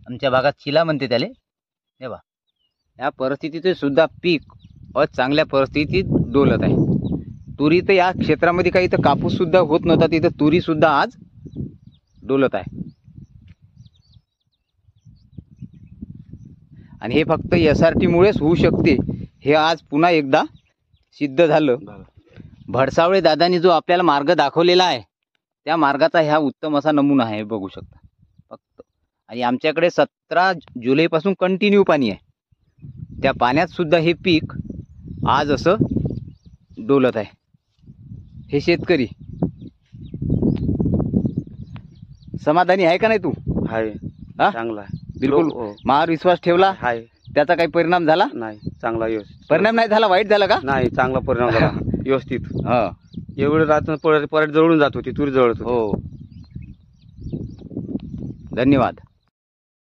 आमच्या भागात चिला म्हणते त्याले. हे बा, या परिस्थितीत सुद्धा पीक चांगल्या परिस्थितीत डोलत आहे. तुरी तर या क्षेत्रामध्ये काही तर कापूस सुद्धा होत नव्हता, तिथं तुरी सुद्धा आज डोलत आहे. आणि हे फक्त SRT मुळेच होऊ शकते, हे आज पुन्हा एकदा सिद्ध झालं. भडसावळे दादांनी जो आपल्याला मार्ग दाखवलेला आहे त्या मार्गाचा ह्या उत्तम असा नमुना आहे, बघू शकता फक्त. आणि आमच्याकडे 17 जुलैपासून कंटिन्यू पाणी आहे. त्या पाण्यात सुद्धा हे पीक आज असं डोलत आहे. हे शेतकरी समाधानी आहे का नाही तू? आहे, चांगला आहे. बिलकुल माझ्यावर विश्वास ठेवला आहे. त्याचा काही परिणाम झाला नाही, चांगला व्यवस्थित परिणाम नाही झाला. वाईट झाला का? नाही, चांगला परिणाम झाला व्यवस्थित. हा, एवढं रात्र परत जळून जात होती, तुरी जळत होती. हो, धन्यवाद.